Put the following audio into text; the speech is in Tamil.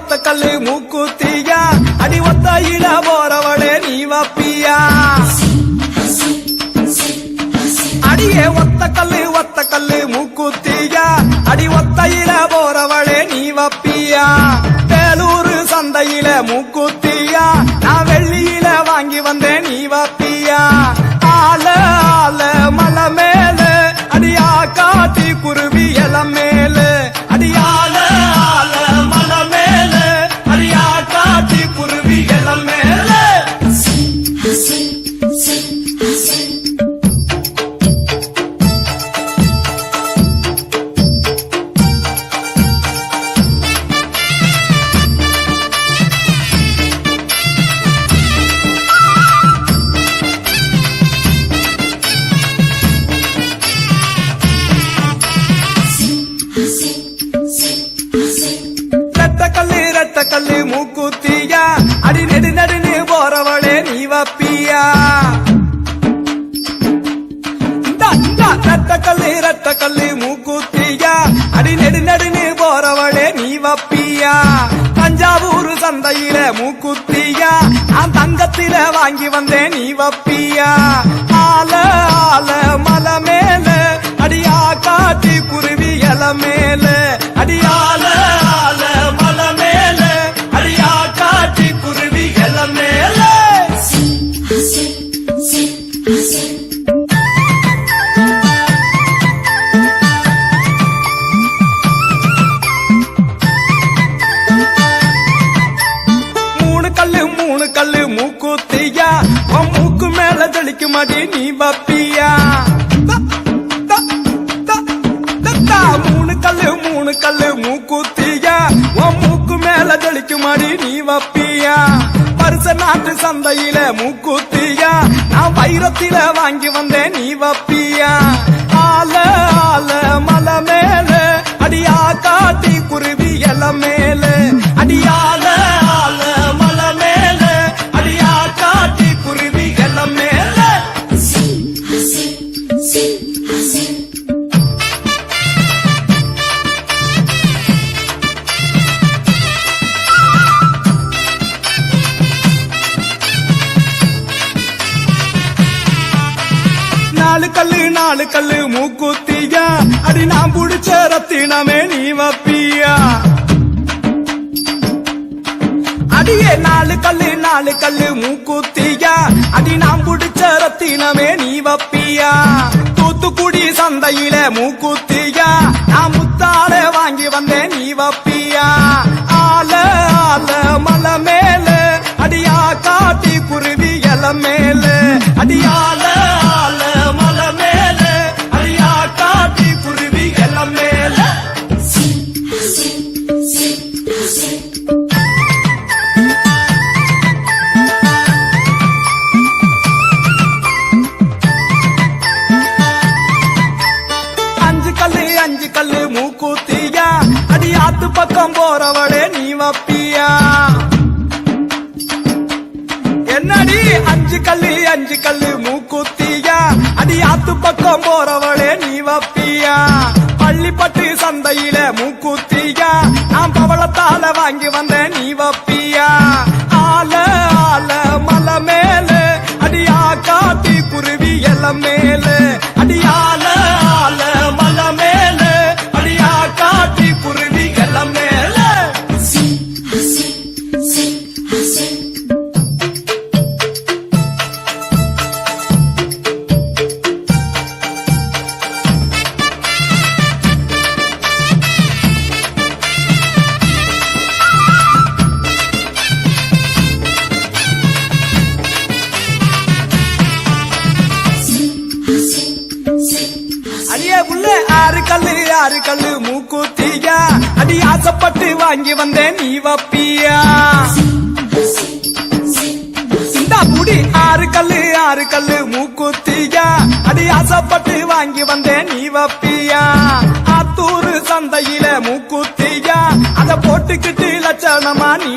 ஒத்த கல்லு மூக்குத்தியா அடி ஒத்தையில போறவளே நீ வப்பியா அடியே ஒத்த கல்லு மூக்குத்தியா அடி ஒத்தையில போறவளே நீ வப்பியா வேலூர் சந்தையில மூக்குத்தியா நான் வெள்ளியில வாங்கி வந்தேன் நீ வப்பியா ஆல ஆல மலை மேல அடியா காட்டி குருவி எலம் மேல அடியால ஆல மலை மேல அடியா காட்டி குருவி எலம் மேல கல்லு மூக்குத்தியா அடி நெடு நடுன்னு போறவளே நீ வப்பியா ரத்த கல்லு மூக்குத்தியா அடி நெடு நடுன்னு போறவளே நீ வப்பியா தஞ்சாவூர் சந்தையில மூக்குத்தியா நான் தங்கத்தில வாங்கி வந்தேன் நீ வப்பியா ஆல ஆல மலை மேல அடியா காட்டி குருவி எல மேல அடியால ஆல மலை மேல அடியா காட்டி குருவி எல மேல மூணு கல்லு மூக்குத்தியா உன் மூக்கு மேல ஜலிக்கு மாடி நீ வப்பியா மூணு கல்லு மூக்குத்தியா உன் மூக்கு மேல ஜலிக்கு மாடி நீ வப்பியா பரிச நாட்டு சந்தையில மூக்குத்தியா நான் வைரத்தில வாங்கி வந்தேன் நீ வப்பியா ஆல ஆல மலை மேல அடியா காட்டி குருவி எல மேல அடியால ஆல மலை மேல அடியா காட்டி குருவி எல மேல நாலு கல்லு மூக்குத்தியா அடி நான் புடிச்ச ரத்தினமே நீ வப்பியா அடியே நாலு கல்லு மூக்குத்தியா அடி நான் புடிச்ச ரத்தினமே நீ வப்பியா தூத்துக்குடி சந்தையில மூக்குத்தியா நான் முத்தால வாங்கி வந்தேன் நீ வப்பியா ஆல ஆல மலை மேல அடியா காட்டி குருவி எல மேல அடியால ஆல மலை மேல அடியா காட்டி குருவி எல மேல அஞ்சு கல்லு மூக்குத்தியா அடி ஆத்து பக்கம் போறவளே நீ வப்பியா என்னடி அஞ்சு கல்லு மூக்குத்தியா அடி ஆத்து பக்கம் போறவளே நீ வப்பியா பள்ளிப்பட்டு சந்தையில மூக்குத்தியா நான் பவளத்தால வாங்கி வந்தேன் நீ வப்பியா ஆல ஆல மலை மேல அடியா காட்டி குருவி எல மேல அடியால ஆல மலை மேல அடியா காட்டி குருவி எல மேல ஆறு கல்லு மூக்குத்தியா அடி ஆசைப்பட்டு வாங்கி வந்தேன் நீ வப்பியா இந்த புடி ஆறு கல்லு மூக்குத்தியா அடி ஆசைப்பட்டு வாங்கி வந்தேன் நீ வப்பியா ஆத்தூர் சந்தையில மூக்குத்தியா அத போட்டுக்கிட்டு லட்சணமா நீ